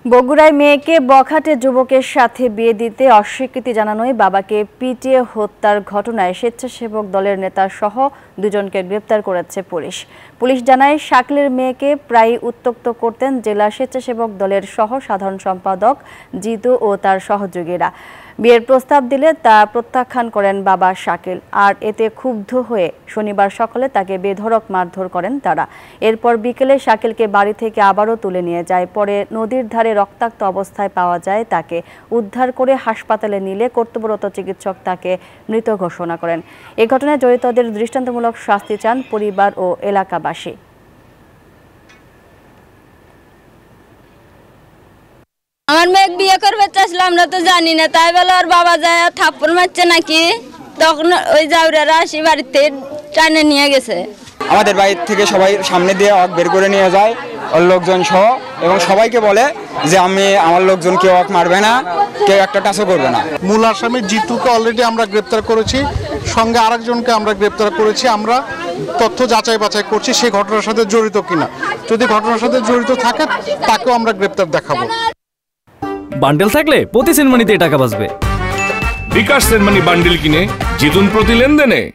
বগুড়ায় মেয়েকে বখাটে যুবকের সাথে বিয়ে দিতে অস্বীকৃতি জানানোয় বাবাকে পিটিয়ে হত্যার ঘটনায় স্বেচ্ছাসেবক দলের নেতা সহ দুজনকে গ্রেপ্তার করেছে পুলিশ। পুলিশ জানায় শাকিলের মেয়েকে প্রায়ই উত্ত্যক্ত করতেন জেলা স্বেচ্ছাসেবক দলের সহ সাধারণ সম্পাদক জিতু ও তার সহযোগীরা। বিয়ের প্রস্তাব দিলে তা প্রত্যাখ্যান করেন বাবা শাকিল, আর এতে ক্ষুব্ধ হয়ে শনিবার সকালে তাকে বেধড়ক মারধর করেন তারা। এরপর বিকেলে শাকিলকে বাড়ি থেকে আবারও তুলে নিয়ে যায়। পরে নদীর ধারে রক্তাক্ত অবস্থায় পাওয়া যায় তাকে। উদ্ধার করে হাসপাতালে নিলে কর্তব্যরত চিকিৎসক তাকে মৃত ঘোষণা করেন। এ ঘটনায় জড়িতদের দৃষ্টান্তমূলক শাস্তি চান পরিবার ও এলাকাবাসী। আমার মেয়ে বিয়ে করবে চাইছিলাম, আমরা তো জানি না, তাই বলে ওর বাবা যায় থাপ্পড় মারছে নাকি, তখন ওই জাউরারা আসি বাড়িতে টানে নিয়ে গেছে। আমাদের বাড়ি থেকে সবাই সামনে দিয়ে বের করে নিয়ে যায় ওর লোকজন সহ, এবং সবাইকে বলে যে আমার লোকজন কেউ মারবে না, কেউ একটা টাচও করবে না। মূল আসামি জিতুকে অলরেডি আমরা গ্রেপ্তার করেছি, সঙ্গে আরেকজনকে আমরা গ্রেপ্তার করেছি। আমরা তথ্য যাচাই বাছাই করছি সে ঘটনার সাথে জড়িত কিনা। যদি ঘটনার সাথে জড়িত থাকে তাকেও আমরা গ্রেপ্তার দেখাবো। বান্ডেল থাকলে প্রতি সেনমানিতে টাকা বাঁচবে। বিকাশ সেনমানি বান্ডেল কিনে জিতুন প্রতি লেনদেনে।